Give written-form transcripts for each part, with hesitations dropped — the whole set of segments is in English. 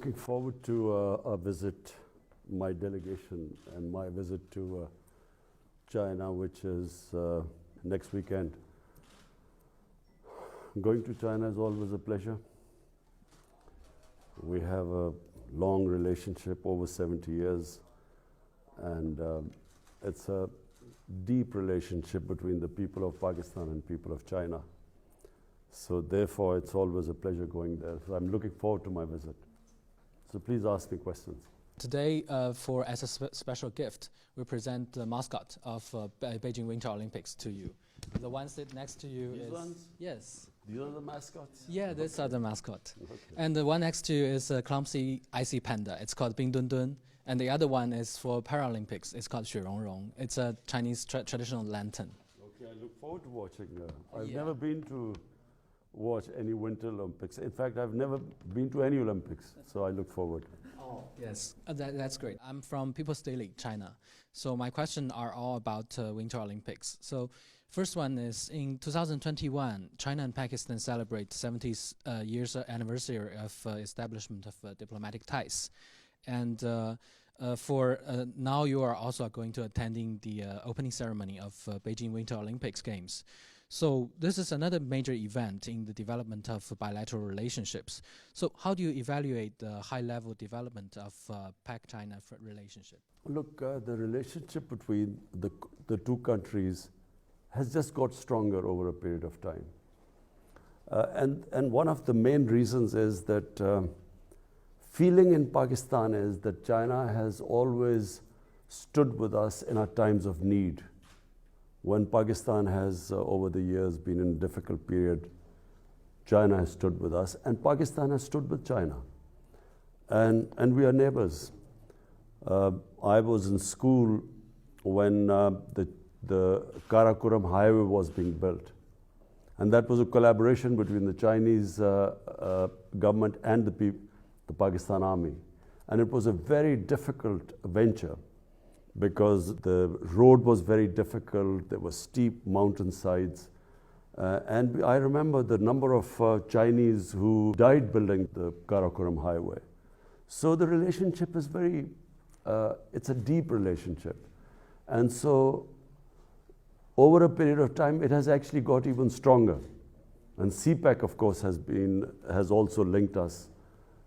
looking forward to a visit, my delegation and my visit to China, which is next weekend. Going to China is always a pleasure. We have a long relationship, over 70 years, and it's a deep relationship between the people of Pakistan and people of China. So therefore, it's always a pleasure going there. So I'm looking forward to my visit. So please ask me questions. Today, as a special gift, we present the mascot of Beijing Winter Olympics to you. The one sit next to you These is... ones? Yes. These are the mascots? Yeah, these are the mascot. Okay. And the one next to you is a clumsy icy panda. It's called Bing Dun Dun. And the other one is for Paralympics. It's called Xue Rong Rong. It's a Chinese traditional lantern. Okay, I look forward to watching. I've never been to watch any Winter Olympics. In fact, I've never been to any Olympics, so I look forward. Oh, yes, that's great. I'm from People's Daily, China. So my questions are all about Winter Olympics. So first one is, in 2021, China and Pakistan celebrate 70th years anniversary of establishment of diplomatic ties. And for now, you are also going to attending the opening ceremony of Beijing Winter Olympics Games. So this is another major event in the development of bilateral relationships. So how do you evaluate the high-level development of Pak-China relationship? Look, the relationship between the two countries has just got stronger over a period of time. And one of the main reasons is that feeling in Pakistan is that China has always stood with us in our times of need. When Pakistan has, over the years, been in a difficult period, China has stood with us, and Pakistan has stood with China. And we are neighbors. I was in school when the Karakoram highway was being built. And that was a collaboration between the Chinese government and the Pakistan army. And it was a very difficult venture, because the road was very difficult, there were steep mountainsides. And I remember the number of Chinese who died building the Karakoram highway. So the relationship is it's a deep relationship. And so over a period of time, it has actually got even stronger. And CPEC, of course, has also linked us,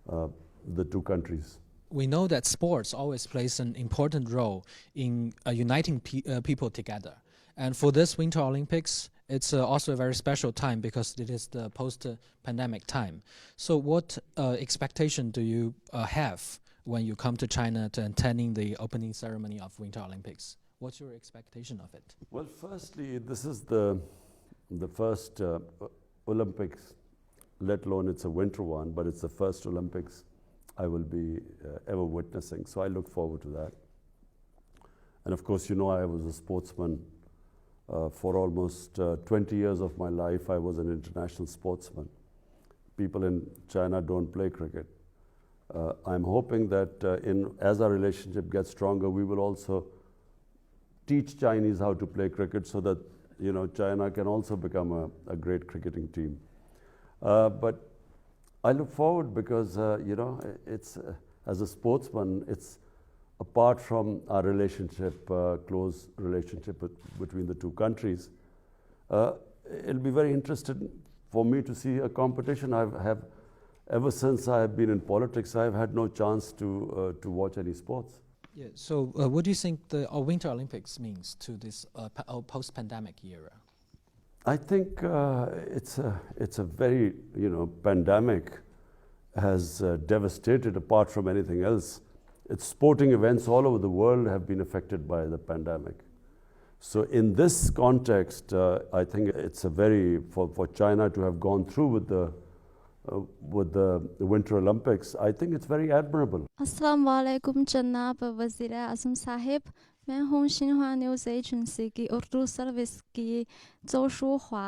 the two countries. We know that sports always plays an important role in uniting people together. And for this Winter Olympics, it's also a very special time because it is the post-pandemic time. So what expectation do you have when you come to China to attending the opening ceremony of Winter Olympics? What's your expectation of it? Well, firstly, this is the first Olympics, let alone it's a winter one, but it's the first Olympics I will be ever witnessing. So I look forward to that. And of course, you know, I was a sportsman for almost 20 years of my life. I was an international sportsman. People in China don't play cricket. I'm hoping that as our relationship gets stronger, we will also teach Chinese how to play cricket so that, you know, China can also become a great cricketing team. But I look forward because, you know, it's as a sportsman, it's apart from our relationship, close relationship between the two countries. It'll be very interesting for me to see a competition. Ever since I have been in politics, I've had no chance to watch any sports. Yeah. So what do you think the Winter Olympics means to this post-pandemic era? I think it's a very, you know, pandemic has devastated, apart from anything else. It's sporting events all over the world have been affected by the pandemic. So in this context, I think it's for China to have gone through with the Winter Olympics, I think it's very admirable. Assalamu alaikum Janab Wazir-e-Azam Sahib. मैं हूँ Xinhua news agency की Urdu service की जोशु ख्वा।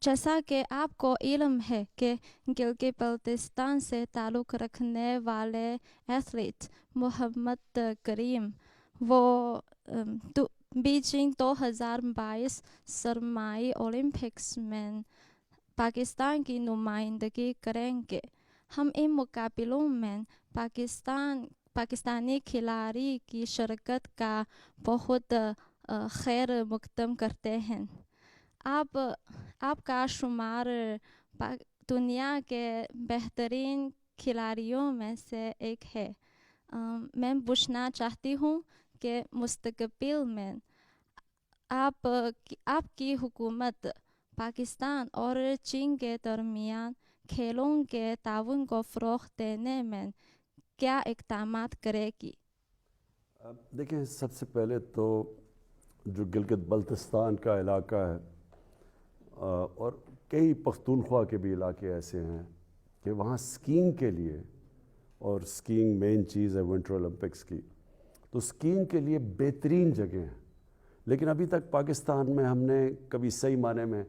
जैसा कि आपको इल्म है कि गिलगित बल्तिस्तान से ताल्लुक़ रखने वाले एथलीट मोहम्मद करीम वो बीजिंग 2022 सरमाई ओलंपिक्स में पाकिस्तान की नुमाइंदगी करेंगे। ہم ان مقابلوں میں پاکستانی کھلاڑی کی شرکت کا بہت خیر مقدم کرتے ہیں. آپ کا شمار دنیا کے بہترین کھلاڑیوں میں سے ایک ہے. میں پوچھنا چاہتی ہوں کہ مستقبل میں آپ کی حکومت پاکستان اور چین کے درمیان کھیلوں کے تعاون کو فروغ دینے میں کیا اقدامات کرے گی؟ دیکھیں، سب سے پہلے تو جو گلگت بلتستان کا علاقہ ہے اور کئی پختونخوا کے بھی علاقے ایسے ہیں کہ وہاں سکینگ کے لیے، اور سکینگ مین چیز ہے ونٹر اولمپکس کی، تو سکینگ کے لیے بہترین جگہ ہیں. لیکن ابھی تک پاکستان میں ہم نے کبھی صحیح معنی میں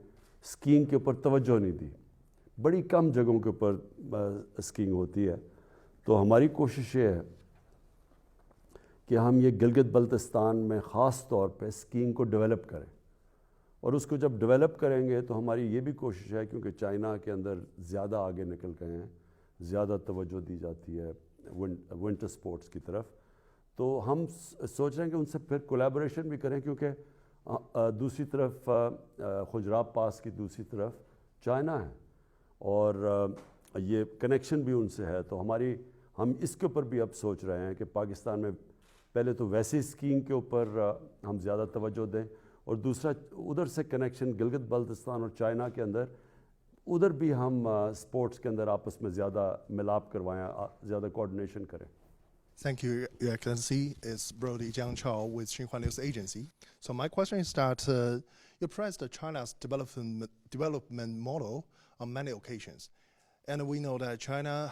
سکینگ کے اوپر توجہ نہیں دی. بڑی کم جگہوں کے اوپر سکینگ ہوتی ہے. تو ہماری کوشش یہ ہے کہ ہم یہ گلگت بلتستان میں خاص طور پہ سکینگ کو ڈیولپ کریں، اور اس کو جب ڈیولپ کریں گے تو ہماری یہ بھی کوشش ہے، کیونکہ چائنا کے اندر زیادہ آگے نکل گئے ہیں، زیادہ توجہ دی جاتی ہے ونٹر سپورٹس کی طرف، تو ہم سوچ رہے ہیں کہ ان سے پھر کولیبوریشن بھی کریں، کیونکہ دوسری طرف قجرات پاس کی دوسری طرف چائنا ہے اور یہ کنیکشن بھی ان سے ہے. تو ہم اس کے اوپر بھی اب سوچ رہے ہیں کہ پاکستان میں پہلے تو ویسے اسکیم کے اوپر ہم زیادہ توجہ دیں، اور دوسرا ادھر سے کنیکشن گلگت بلتستان اور چائنا کے اندر، ادھر بھی ہم سپورٹس کے اندر آپس میں زیادہ ملاپ کروائیں، زیادہ کوآرڈینیشن کریں. Thank you, Your Excellency. It's Brody Jiang Chao with Xinhua News Agency. So my question is that you praised China's development model on many occasions. And we know that China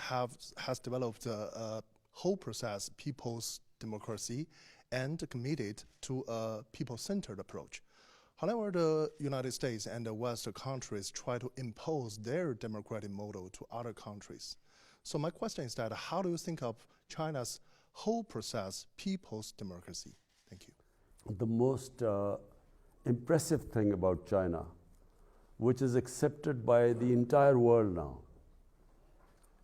has developed a whole process, people's democracy, and committed to a people-centered approach. However, the United States and the Western countries try to impose their democratic model to other countries. So my question is that how do you think of China's whole process, people's democracy? Thank you. The most impressive thing about China, which is accepted by the entire world now,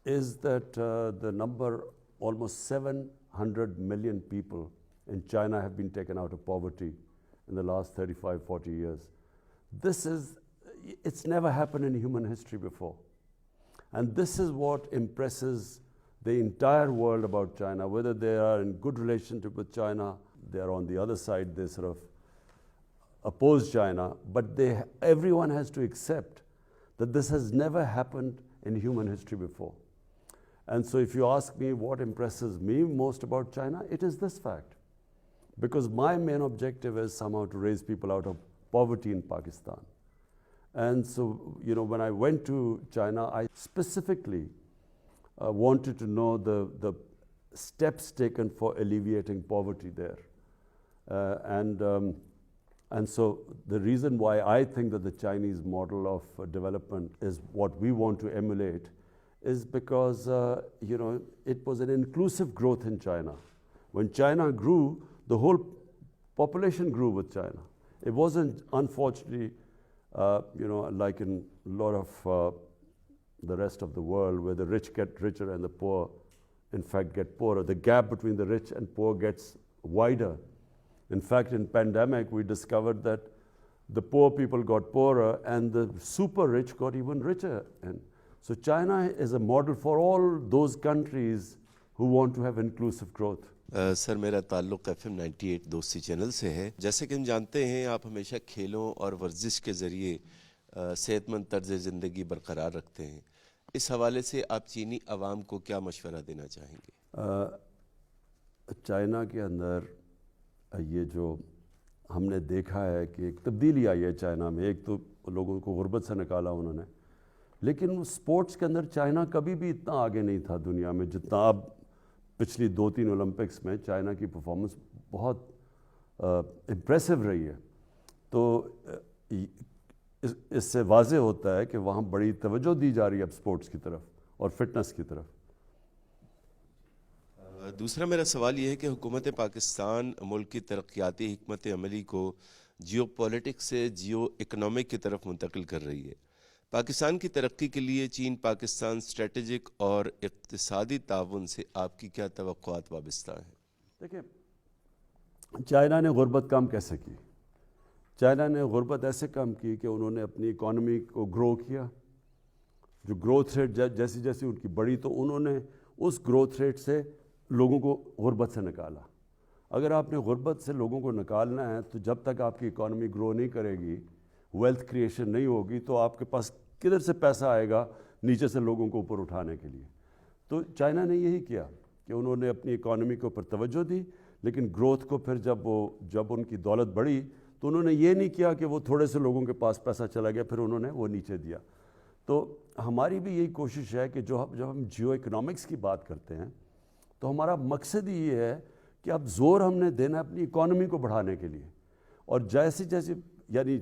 is that the number, almost 700 million people in China have been taken out of poverty in the last 35-40 years. It's never happened in human history before. And this is what impresses the entire world about China, whether they are in good relationship with China, they are on the other side, they sort of oppose China, but everyone has to accept that this has never happened in human history before. And so if you ask me what impresses me most about China, it is this fact. Because my main objective is somehow to raise people out of poverty in Pakistan. And so, when I went to China, I specifically wanted to know the steps taken for alleviating poverty there. And so the reason why I think that the Chinese model of development is what we want to emulate is because, it was an inclusive growth in China. When China grew, the whole population grew with China. It wasn't, unfortunately, like in a lot of the rest of the world, where the rich get richer and the poor, in fact, get poorer. The gap between the rich and poor gets wider. In fact, in pandemic, we discovered that the poor people got poorer and the super rich got even richer. And so China is a model for all those countries who want to have inclusive growth. سر، میرا تعلق FM 98 دوستی channel سے ہے. جیسے کہ ہم جانتے ہیں، آپ ہمیشہ کھیلوں اور ورزش کے ذریعے صحت مند طرز زندگی برقرار رکھتے ہیں. اس حوالے سے آپ چینی عوام کو کیا مشورہ دینا چاہیں گے؟ چائنا کے اندر یہ جو ہم نے دیکھا ہے کہ ایک تبدیلی آئی ہے چائنا میں. ایک تو لوگوں کو غربت سے نکالا انہوں نے، لیکن سپورٹس کے اندر چائنا کبھی بھی اتنا آگے نہیں تھا دنیا میں جتنا اب. پچھلی 2-3 اولمپکس میں چائنا کی پرفارمنس بہت امپریسو رہی ہے. تو اس سے واضح ہوتا ہے کہ وہاں بڑی توجہ دی جا رہی ہے اب سپورٹس کی طرف اور فٹنس کی طرف. دوسرا میرا سوال یہ ہے کہ حکومت پاکستان ملک کی ترقیاتی حکمت عملی کو جیو پولیٹکس سے جیو اکنامک کی طرف منتقل کر رہی ہے. पाकिस्तान की तरक्की के लिए चीन पाकिस्तान स्ट्रेटेजिक और इक़्तिसादी ताउन से आपकी क्या तवक्कुआत वाबस्ता हैं? देखिए, चाइना ने गुर्बत कम कैसे की? चाइना ने गुर्बत ऐसे कम की कि उन्होंने अपनी इकॉनमी को ग्रो किया। जो ग्रोथ रेट जैसी जैसी उनकी बढ़ी, तो उन्होंने उस ग्रोथ रेट से लोगों को गुर्बत से निकाला। अगर आपने गुर्बत से लोगों को निकालना है, तो जब तक आपकी इकॉनमी ग्रो नहीं करेगी, वेल्थ क्रिएशन नहीं होगी, तो आपके पास किधर से पैसा आएगा नीचे से लोगों को ऊपर उठाने के लिए? तो चाइना ने यही किया कि उन्होंने अपनी इकॉनमी के ऊपर तवज्जो दी, लेकिन ग्रोथ को फिर जब उनकी दौलत बढ़ी, तो उन्होंने ये नहीं किया कि वो थोड़े से लोगों के पास पैसा चला गया फिर उन्होंने वो नीचे दिया। तो हमारी भी यही कोशिश है कि जब हम जियो इकोनॉमिक्स की बात करते हैं, तो हमारा मकसद ही ये है कि अब ज़ोर हमने देना है अपनी इकॉनमी को बढ़ाने के लिए। और जैसे जैसे यानी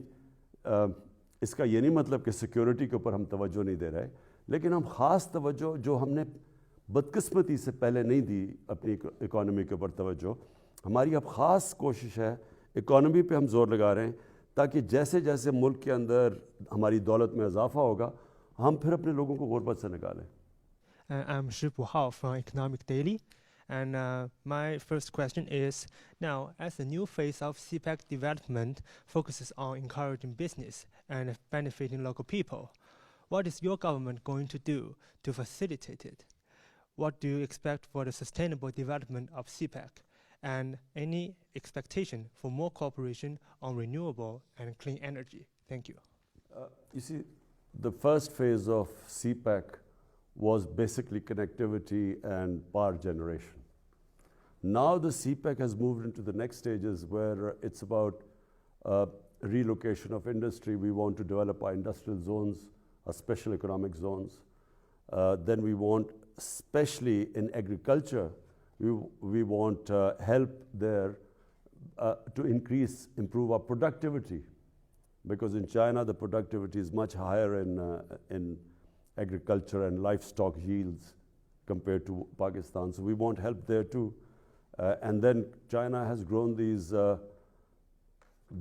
इसका ये नहीं मतलब कि सिक्योरिटी के ऊपर हम तवज्जो नहीं दे रहे, लेकिन हम ख़ास तवज्जो जो हमने बदकिस्मती से पहले नहीं दी अपनी इकॉनमी के ऊपर तवज्जो, हमारी अब ख़ास कोशिश है इकॉनमी पे हम ज़ोर लगा रहे हैं, ताकि जैसे जैसे मुल्क के अंदर हमारी दौलत में इजाफा होगा, हम फिर अपने लोगों को गुर्बत से निकालें। I'm Shifu from Economic Daily, and my first question is, now as the new phase of CPEC development focuses on encouraging business and benefiting local people, what is your government going to do to facilitate it? What do you expect for the sustainable development of CPEC, and any expectation for more cooperation on renewable and clean energy? Thank you. You see, the first phase of CPEC was basically connectivity and power generation. Now the CPEC has moved into the next stages where it's about relocation of industry. We want to develop our industrial zones, our special economic zones. Then we want, especially in agriculture, we want help there to improve our productivity. Because in China, the productivity is much higher in agriculture and livestock yields compared to Pakistan. So we want help there too. And then China has grown these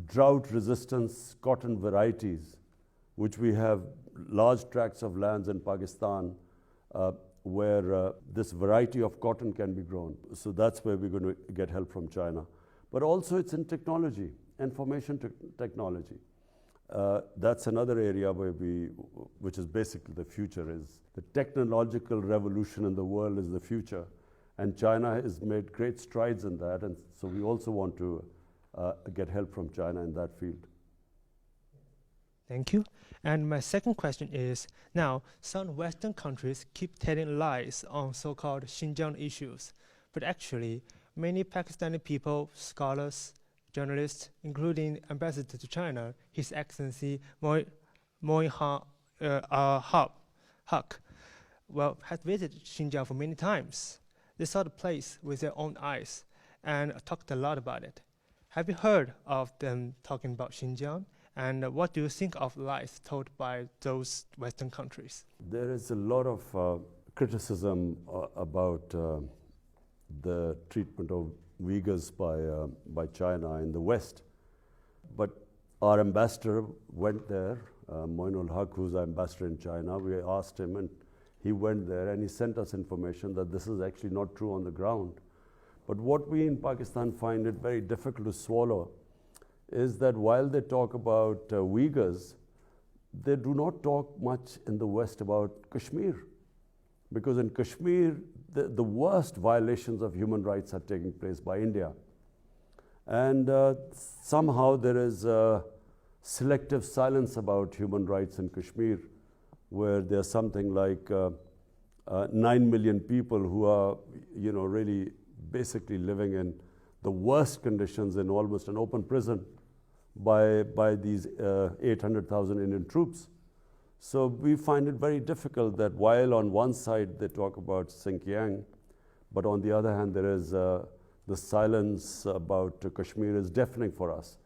drought-resistant cotton varieties, which we have large tracts of lands in Pakistan where this variety of cotton can be grown. So that's where we're going to get help from China. But also it's in technology, information technology. That's another area which is basically the future. Is the technological revolution in the world is the future, and China has made great strides in that, and so we also want to get help from China in that field. Thank you. And my second question is, now some Western countries keep telling lies on so-called Xinjiang issues, but actually many Pakistani people, scholars, journalists, including Ambassador to China, His Excellency Moin Haq, has visited Xinjiang for many times. They saw the place with their own eyes and talked a lot about it. Have you heard of them talking about Xinjiang? And what do you think of lies told by those Western countries? There is a lot of criticism about the treatment of Uyghurs by China in the West. But our ambassador went there, Moinul Haq, who's our ambassador in China. We asked him, and he went there, and he sent us information that this is actually not true on the ground. But what we in Pakistan find it very difficult to swallow is that while they talk about Uyghurs, they do not talk much in the West about Kashmir. Because in Kashmir, the worst violations of human rights are taking place by India. And somehow there is selective silence about human rights in Kashmir, where there's something like 9 million people who are, really basically living in the worst conditions in almost an open prison by these 800,000 Indian troops. So we find it very difficult that while on one side they talk about Xinjiang, but on the other hand there is the silence about Kashmir is deafening for us.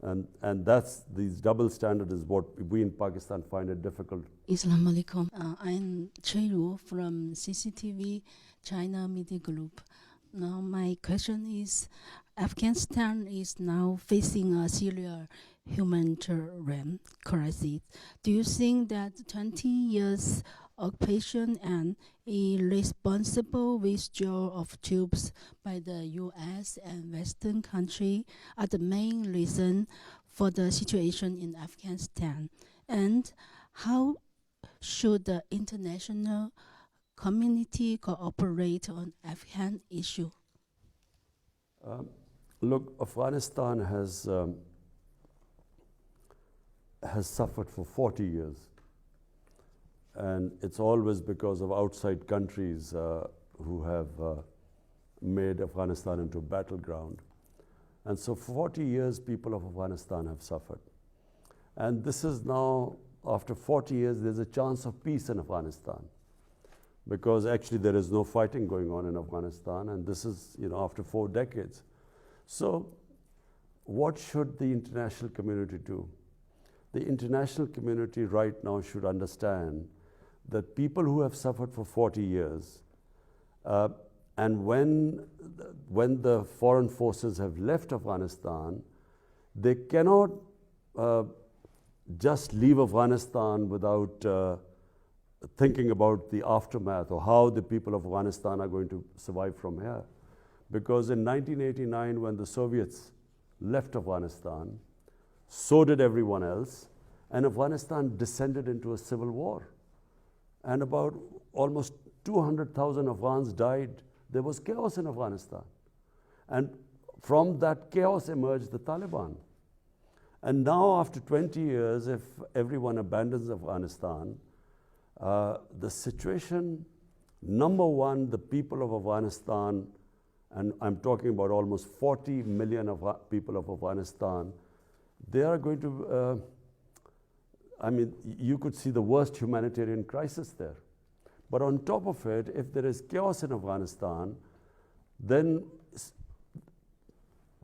And that's these double standard is what we in Pakistan find it difficult. Assalamu alaikum. I'm Chairu from CCTV China Media Group. Now my question is, Afghanistan is now facing a serious humanitarian crisis. Do you think that 20 years occupation and irresponsible withdrawal of troops by the U.S. and Western countries are the main reason for the situation in Afghanistan? And how should the international community cooperate on Afghan issue? Look, Afghanistan has suffered for 40 years. And it's always because of outside countries who have made Afghanistan into a battleground. And so for 40 years, people of Afghanistan have suffered. And this is now, after 40 years, there's a chance of peace in Afghanistan. Because actually there is no fighting going on in Afghanistan, and this is, after 4 decades. So what should the international community do? The international community right now should understand that people who have suffered for 40 years, and when the foreign forces have left Afghanistan, they cannot just leave Afghanistan without thinking about the aftermath or how the people of Afghanistan are going to survive from here. Because in 1989, when the Soviets left Afghanistan, so did everyone else, and Afghanistan descended into a civil war. And about almost 200,000 Afghans died. There was chaos in Afghanistan. And from that chaos emerged the Taliban. And now, after 20 years, if everyone abandons Afghanistan, the situation, number one, the people of Afghanistan, and I'm talking about almost 40 million people of Afghanistan, they are going to, you could see the worst humanitarian crisis there. But on top of it, if there is chaos in Afghanistan, then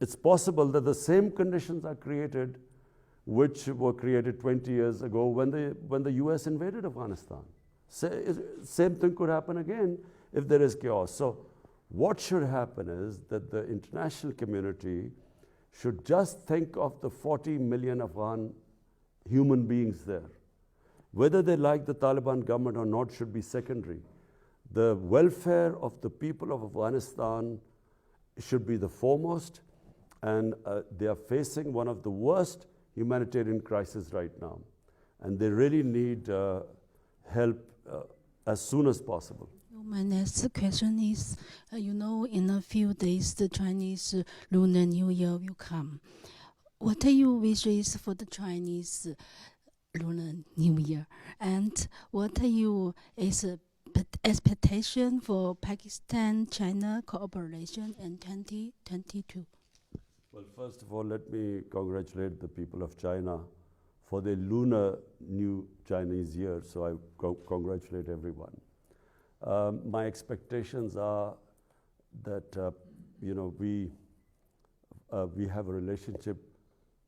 it's possible that the same conditions are created which were created 20 years ago when the US invaded Afghanistan. Same thing could happen again if there is chaos. So what should happen is that the international community should just think of the 40 million Afghan human beings there. Whether they like the Taliban government or not should be secondary. The welfare of the people of Afghanistan should be the foremost, and they are facing one of the worst humanitarian crises right now. And they really need help as soon as possible. My next question is, in a few days, the Chinese Lunar New Year will come. What are your wishes for the Chinese Lunar New Year? And what are your expectations for Pakistan-China cooperation in 2022? Well, first of all, let me congratulate the people of China for their Lunar New Chinese Year. So I congratulate everyone. My expectations are that we have a relationship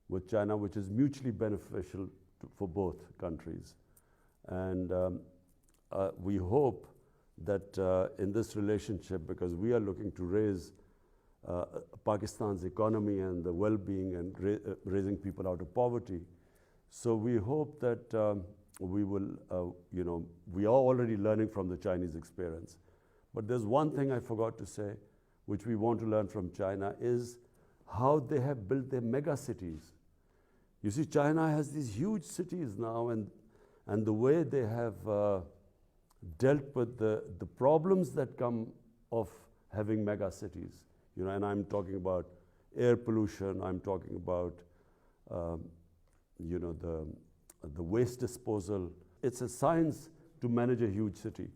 with China which is mutually beneficial for both countries, and we hope that in this relationship, because we are looking to raise Pakistan's economy and the well-being and raising people out of poverty, so we hope that we will, we are already learning from the Chinese experience. But there's one thing I forgot to say, which we want to learn from China, is how they have built their mega cities. You see, China has these huge cities now, and the way they have dealt with the problems that come of having mega cities. And I'm talking about air pollution, I'm talking about the waste disposal. It's a science to manage a huge city.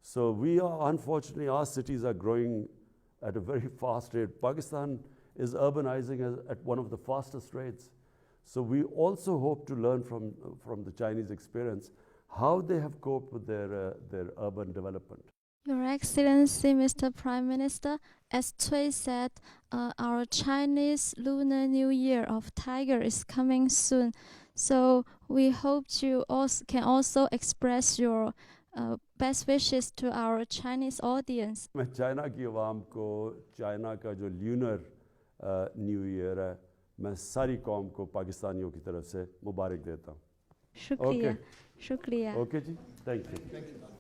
So we are, unfortunately, our cities are growing at a very fast rate. Pakistan is urbanizing at one of the fastest rates. So we also hope to learn from the Chinese experience how they have coped with their urban development. Your Excellency, Mr. Prime Minister, as Cui said, our Chinese Lunar New Year of Tiger is coming soon. So we hope you can also express your best wishes to our Chinese audience. मैं China की आवाम को China का जो lunar new year है। मैं सारी कौम को पाकिस्तानियों की तरफ से मुबारक देता हूँ। शुक्रिया, शुक्रिया। Okay ji, thank you.